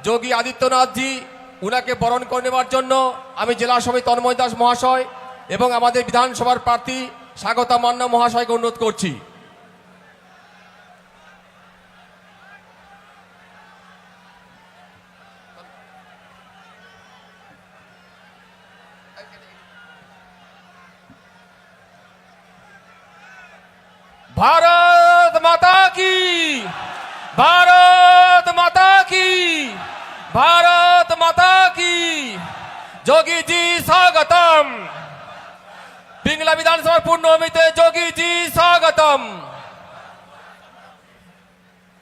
যোগী আদিত্যনাথ জি উনাকে বরণ করে নেওয়ার জন্য আমি জেলা সভাপতি তন্ময় দাস মহাশয় এবং আমাদের বিধানসভার প্রার্থী স্বাগতা মান্না মহাশয়কে অনুরোধ করছি। भारत माता की, भारत माता की, भारत माता की। যোগী জি স্বাগতম। পিংলা বিধানসভার পূর্ণভূমিতে যোগী জি স্বাগতম।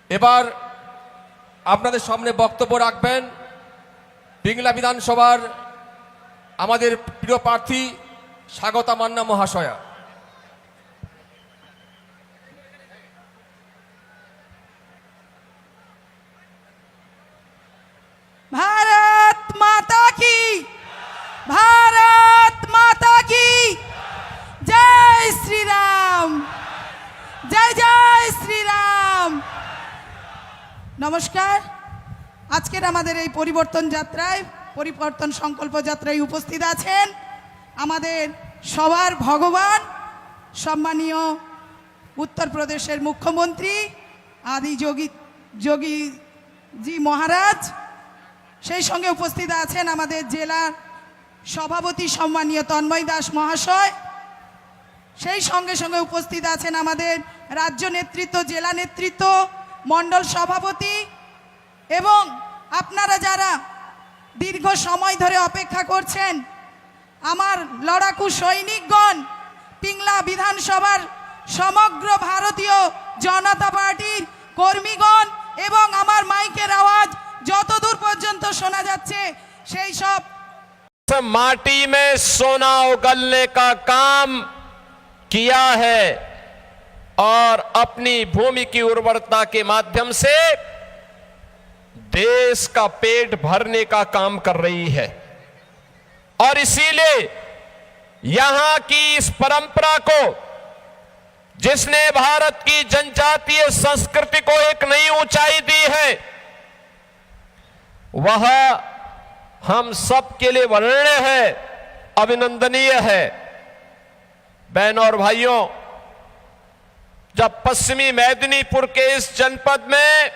এবার আপনাদের সামনে বক্তব্য রাখবেন পিংলা বিধানসভার আমাদের প্রিয় প্রার্থী স্বাগতা মান্না মহাশয়া। भारत माता की, भारत माता की जय श्री राम, जय जय श्री राम। নমস্কার। আজকের আমাদের এই পরিবর্তন যাত্রায়, পরিবর্তন সংকল্প যাত্রায় উপস্থিত আছেন আমাদের সবার ভগবান সম্মানীয় উত্তরপ্রদেশের মুখ্যমন্ত্রী আদি যোগী জি মহারাজ। সেই সঙ্গে উপস্থিত আছেন আমাদের জেলার সভাপতি সম্মানীয় তন্ময় দাস মহাশয়। সেই সঙ্গে সঙ্গে উপস্থিত আছেন আমাদের রাজ্য নেতৃত্ব, জেলা নেতৃত্ব, মণ্ডল সভাপতি এবং আপনারা যারা দীর্ঘ সময় ধরে অপেক্ষা করছেন, আমার লড়াকু সৈনিকগণ, পিংলা বিধানসভার সমগ্র ভারতীয় জনতা পার্টির কর্মীগণ এবং আমার মাইকের আওয়াজ যতদূর পর্যন্ত শোনা যাচ্ছে সেই সব माटी में सोना उगलने का काम किया है और अपनी भूमि की उर्वरता के माध्यम से देश का पेट भरने का काम कर रही है। और इसीलिए यहां की इस परंपरा को, जिसने भारत की जनजातीय संस्कृति को एक नई ऊंचाई दी है, वह हम सब के लिए वर्णनीय है, अभिनंदनीय है। बहनों और भाइयों, जब पश्चिमी मेदिनीपुर के इस जनपद में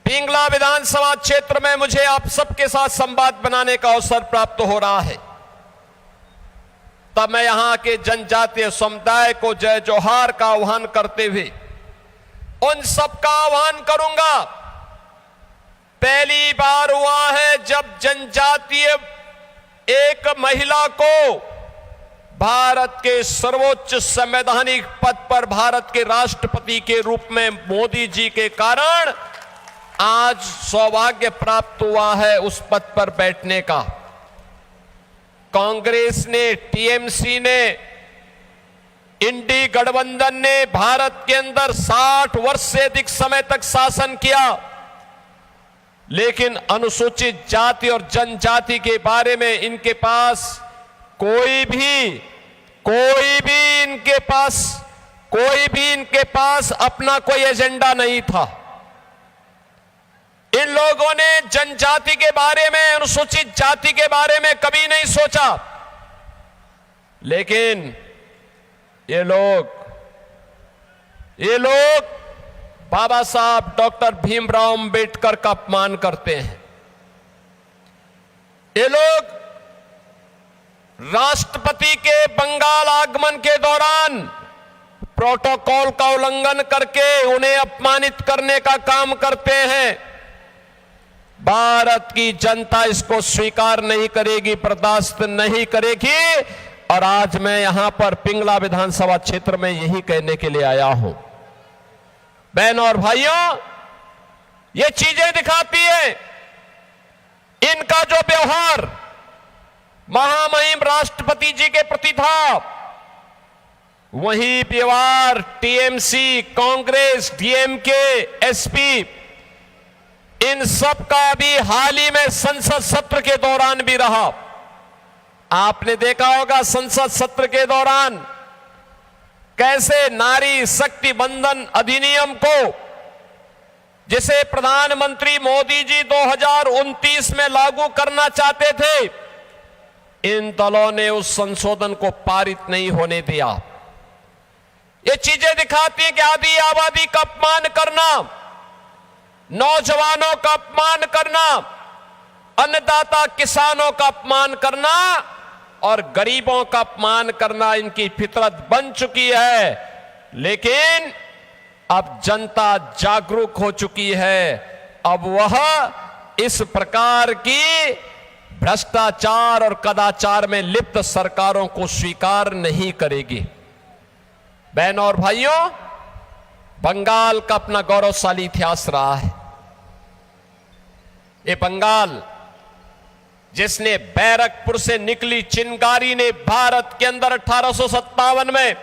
पिंगला विधानसभा क्षेत्र में मुझे आप सबके साथ संवाद बनाने का अवसर प्राप्त हो रहा है, तब मैं यहां के जनजातीय समुदाय को जय जोहार का आह्वान करते हुए उन सबका आह्वान करूंगा। पहली बार हुआ है जब जनजातीय एक महिला को भारत के सर्वोच्च संवैधानिक पद पर भारत के राष्ट्रपति के रूप में मोदी जी के कारण आज सौभाग्य प्राप्त हुआ है उस पद पर बैठने का। कांग्रेस ने, टीएमसी ने, इंडी गठबंधन ने भारत के अंदर 60 वर्ष से अधिक समय तक शासन किया, लेकिन अनुसूचित जाति और जनजाति के बारे में इनके पास कोई भी इनके पास अपना कोई एजेंडा नहीं था। इन लोगों ने जनजाति के बारे में, अनुसूचित जाति के बारे में कभी नहीं सोचा। लेकिन ये लोग बाबा साहब डॉक्टर भीमराव अंबेडकर का अपमान करते हैं। ये लोग राष्ट्रपति के बंगाल आगमन के दौरान प्रोटोकॉल का उल्लंघन करके उन्हें अपमानित करने का काम करते हैं। भारत की जनता इसको स्वीकार नहीं करेगी, बर्दाश्त नहीं करेगी। और आज मैं यहां पर पिंगला विधानसभा क्षेत्र में यही कहने के लिए आया हूं। बहनों और भाइयों, ये चीजें दिखाती है इनका जो व्यवहार महामहिम राष्ट्रपति जी के प्रति था, वही व्यवहार टीएमसी, कांग्रेस, डीएमके, एसपी, इन सब का भी हाल ही में संसद सत्र के दौरान भी रहा। आपने देखा होगा संसद सत्र के दौरान कैसे नारी शक्ति बंधन अधिनियम को जिसे प्रधानमंत्री मोदी जी 2029 में लागू करना चाहते थे, इन दलों ने उस संशोधन को पारित नहीं होने दिया। ये चीजें दिखाती हैं कि आधी आबादी का अपमान करना, नौजवानों का अपमान करना, अन्नदाता किसानों का अपमान करना और गरीबों का अपमान करना इनकी फितरत बन चुकी है। लेकिन अब जनता जागरूक हो चुकी है। अब वह इस प्रकार की भ्रष्टाचार और कदाचार में लिप्त सरकारों को स्वीकार नहीं करेगी। बहनों और भाइयों, बंगाल का अपना गौरवशाली इतिहास रहा है। ये बंगाल जिसने बैरकपुर से निकली चिंगारी ने भारत के अंदर 1857 में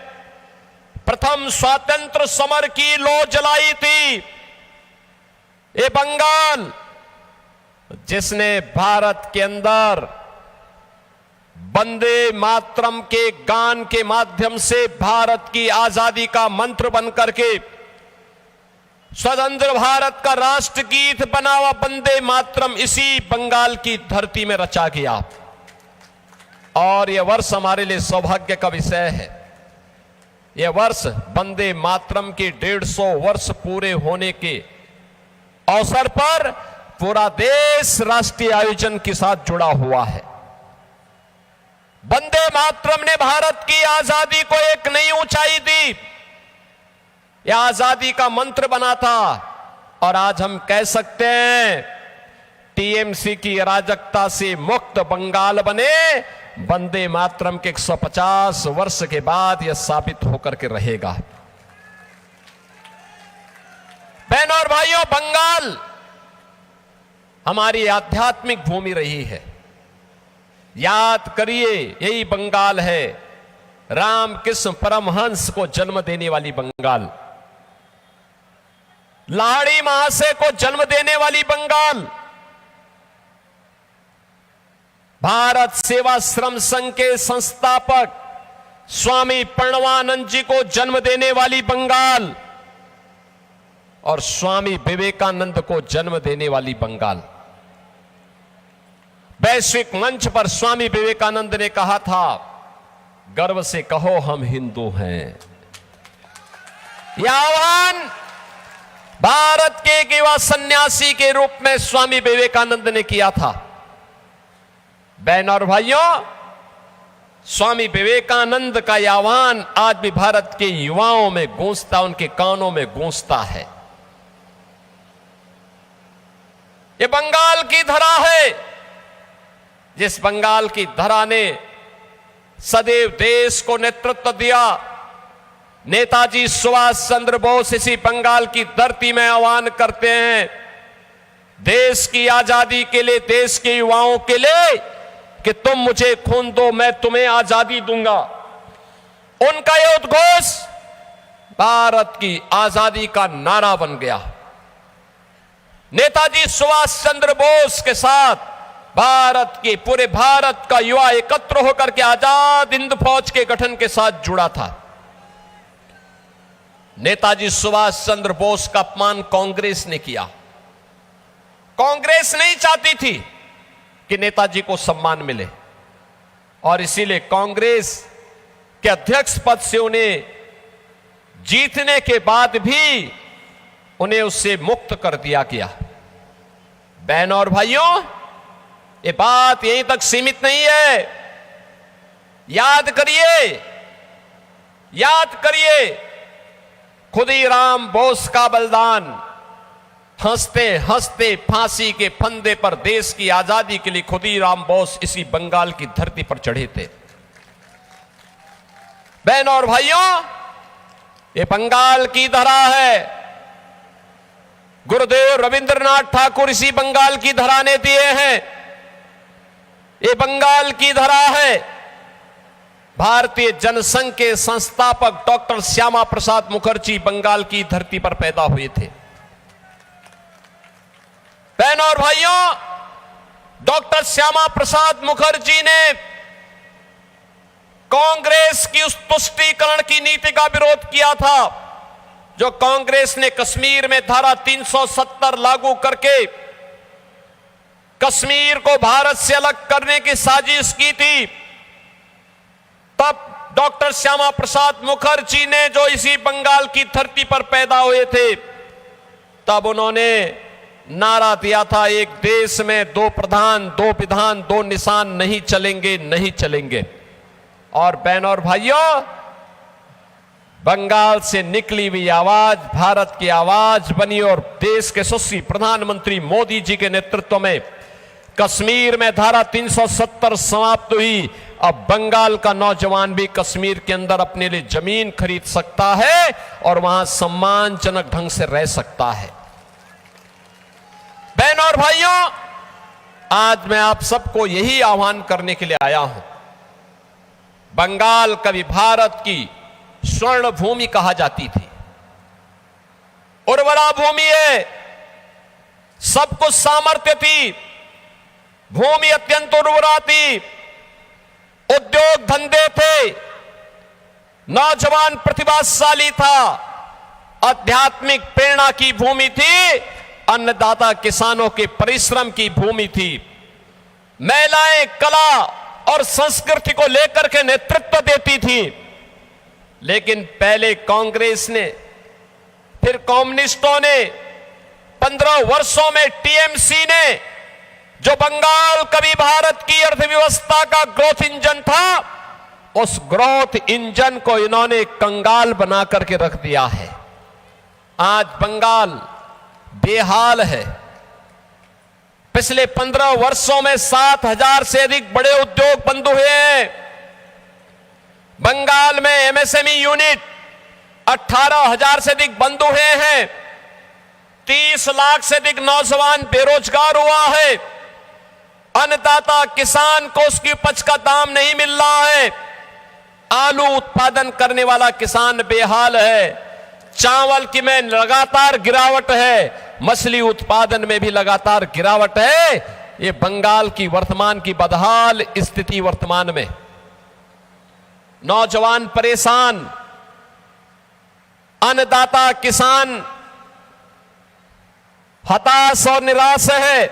प्रथम स्वातंत्र समर की लौ जलाई थी। ये बंगाल जिसने भारत के अंदर वंदे मातरम के गान के माध्यम से भारत की आजादी का मंत्र बनकर के स्वतंत्र भारत का राष्ट्रगीत बना हुआ वंदे मातरम इसी बंगाल की धरती में रचा गया। और यह वर्ष हमारे लिए सौभाग्य का विषय है। यह वर्ष वंदे मातरम के 150 वर्ष पूरे होने के अवसर पर पूरा देश राष्ट्रीय आयोजन के साथ जुड़ा हुआ है। वंदे मातरम ने भारत की आजादी को एक नई ऊंचाई दी। यह आजादी का मंत्र बना था और आज हम कह सकते हैं टीएमसी की अराजकता से मुक्त बंगाल बने। वंदे मातरम के 150 वर्ष के बाद यह साबित होकर के रहेगा। बहनों और भाइयों, बंगाल हमारी आध्यात्मिक भूमि रही है। याद करिए, यही बंगाल है रामकृष्ण परमहंस को जन्म देने वाली बंगाल, लाहिड़ी महाशय को जन्म देने वाली बंगाल, भारत सेवाश्रम संघ के संस्थापक स्वामी प्रणवानंद जी को जन्म देने वाली बंगाल और स्वामी विवेकानंद को जन्म देने वाली बंगाल। वैश्विक मंच पर स्वामी विवेकानंद ने कहा था, गर्व से कहो हम हिंदू हैं। यह आह्वान भारत के एक युवा सन्यासी के रूप में स्वामी विवेकानंद ने किया था। बहनों और भाइयों, स्वामी विवेकानंद का यह आह्वान आज भी भारत के युवाओं में गूंजता, उनके कानों में गूंजता है। यह बंगाल की धरा है, जिस बंगाल की धरा ने सदैव देश को नेतृत्व दिया। नेताजी सुभाष चंद्र बोस इसी बंगाल की धरती में आह्वान करते हैं, देश की आजादी के लिए, देश के युवाओं के लिए, कि तुम मुझे खून दो मैं तुम्हें आजादी दूंगा। उनका यह उद्घोष भारत की आजादी का नारा बन गया। नेताजी सुभाष चंद्र बोस के साथ पूरे भारत का युवा एकत्र होकर के आजाद हिंद फौज के गठन के साथ जुड़ा था। नेताजी सुभाष चंद्र बोस का अपमान कांग्रेस ने किया। कांग्रेस नहीं चाहती थी कि नेताजी को सम्मान मिले और इसीलिए कांग्रेस के अध्यक्ष पद से उन्हें जीतने के बाद भी उन्हें उससे मुक्त कर दिया गया। बहनों और भाइयों, ये बात यहीं तक सीमित नहीं है। याद करिए खुदीराम बोस का बलिदान। हंसते हंसते फांसी के फंदे पर देश की आजादी के लिए खुदीराम बोस इसी बंगाल की धरती पर चढ़े थे। बहनों और भाइयों, ये बंगाल की धरा है। गुरुदेव रविंद्रनाथ ठाकुर इसी बंगाल की धरा ने दिए हैं। ये बंगाल की धरा है। भारतीय जनसंघ के संस्थापक डॉक्टर श्यामा प्रसाद मुखर्जी बंगाल की धरती पर पैदा हुए थे। बहनों और भाइयों, डॉक्टर श्यामा प्रसाद मुखर्जी ने कांग्रेस की उस तुष्टीकरण की नीति का विरोध किया था जो कांग्रेस ने कश्मीर में धारा 370 लागू करके कश्मीर को भारत से अलग करने की साजिश की थी, तब डॉक्टर श्यामा प्रसाद मुखर्जी ने, जो इसी बंगाल की धरती पर पैदा हुए थे, तब उन्होंने नारा दिया था, एक देश में दो प्रधान, दो विधान, दो निशान नहीं चलेंगे, नहीं चलेंगे। और बहनों और भाइयों, बंगाल से निकली हुई आवाज भारत की आवाज बनी और देश के यशस्वी प्रधानमंत्री मोदी जी के नेतृत्व में कश्मीर में धारा 370 समाप्त हुई। अब बंगाल का नौजवान भी कश्मीर के अंदर अपने लिए जमीन खरीद सकता है और वहां सम्मानजनक ढंग से रह सकता है। बहनों और भाइयों, आज मैं आप सबको यही आह्वान करने के लिए आया हूं। बंगाल कभी भारत की स्वर्ण भूमि कहा जाती थी, उर्वरा भूमि है, सब कुछ सामर्थ्य थी, भूमि अत्यंत उर्वरा थी, उद्योग धंधे थे, नौजवान प्रतिभाशाली था, आध्यात्मिक प्रेरणा की भूमि थी, अन्नदाता किसानों के परिश्रम की भूमि थी। महिलाएं कला और संस्कृति को लेकर के नेतृत्व देती थी। लेकिन पहले कांग्रेस ने, फिर कम्युनिस्टों ने, 15 वर्षों में टीएमसी ने, जो बंगाल कभी भारत की अर्थव्यवस्था का ग्रोथ इंजन था, उस ग्रोथ इंजन को इन्होंने कंगाल बना करके रख दिया है। आज बंगाल बेहाल है। पिछले 15 वर्षों में 7,000 से अधिक बड़े उद्योग बंद हुए हैं। बंगाल में एमएसएमई यूनिट 18,000 से अधिक बंद हुए हैं। 30 लाख से अधिक नौजवान बेरोजगार हुआ है। अन्नदाता किसान को उसकी उपज का दाम नहीं मिल रहा है। आलू उत्पादन करने वाला किसान बेहाल है। चावल की में लगातार गिरावट है, मछली उत्पादन में भी लगातार गिरावट है। ये बंगाल की वर्तमान की बदहाल स्थिति वर्तमान में, नौजवान परेशान, अन्नदाता किसान हताश और निराश है,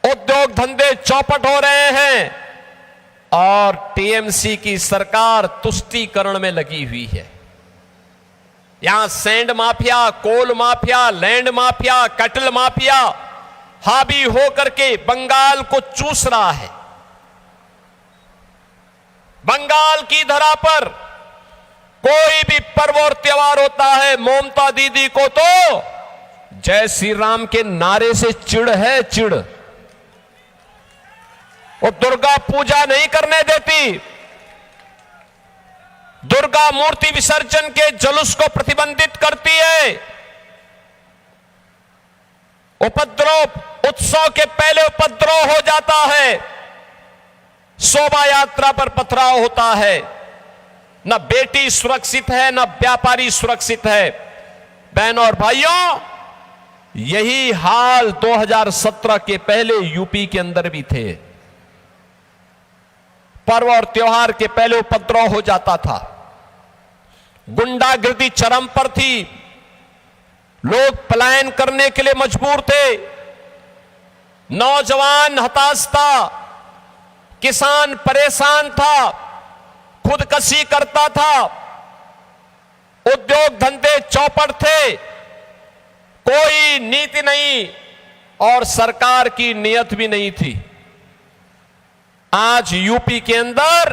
उद्योग धंधे चौपट हो रहे हैं और टीएमसी की सरकार तुष्टीकरण में लगी हुई है। यहां sand mafia, coal mafia, land mafia, cattle mafia हावी होकर के बंगाल को चूस रहा है। बंगाल की धरा पर कोई भी पर्व और त्योहार होता है, ममता दीदी को तो जय श्री राम के नारे से चिढ़ है, चिढ़। वो दुर्गा पूजा नहीं करने देती, दुर्गा मूर्ति विसर्जन के जुलूस को प्रतिबंधित करती है। उपद्रव, उत्सव के पहले उपद्रव हो जाता है, शोभा यात्रा पर पथराव होता है। न बेटी सुरक्षित है, न व्यापारी सुरक्षित है। बहनों और भाइयों, यही हाल 2017 के पहले यूपी के अंदर भी थे। पर्व और त्योहार के पहले उपद्रव हो जाता था, गुंडागर्दी चरम पर थी, लोग पलायन करने के लिए मजबूर थे, नौजवान हताश था, किसान परेशान था, खुदकशी करता था, उद्योग धंधे चौपट थे, कोई नीति नहीं और सरकार की नीयत भी नहीं थी। आज यूपी के अंदर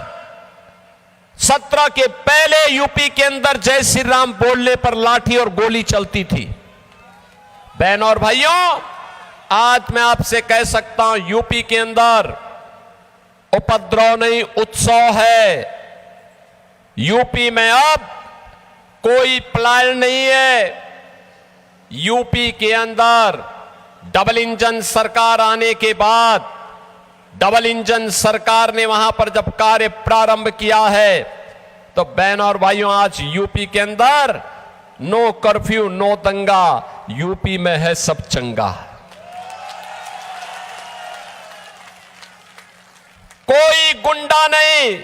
17 के पहले यूपी के अंदर जय श्री राम बोलने पर लाठी और गोली चलती थी। बहनों और भाइयों, आज मैं आपसे कह सकता हूं, यूपी के अंदर उपद्रव नहीं, उत्सव है। यूपी में अब कोई पलायन नहीं है। यूपी के अंदर डबल इंजन सरकार आने के बाद, डबल इंजन सरकार ने वहां पर जब कार्य प्रारंभ किया है, तो बहनों और भाइयों, आज यूपी के अंदर नो कर्फ्यू, नो दंगा, यूपी में है सब चंगा। कोई गुंडा नहीं,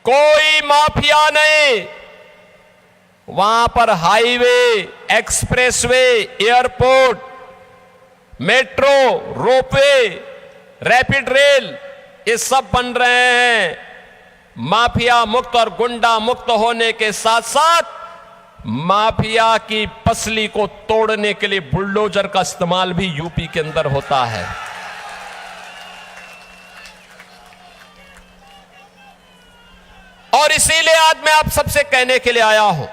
कोई माफिया नहीं, वहां पर highway, expressway, airport, metro, ropeway, rapid rail, ये सब बन रहे हैं। माफिया मुक्त और गुंडा मुक्त होने के साथ साथ माफिया की पसली को तोड़ने के लिए बुलडोजर का इस्तेमाल भी यूपी के अंदर होता है। और इसीलिए आज मैं आप सबसे कहने के लिए आया हूं,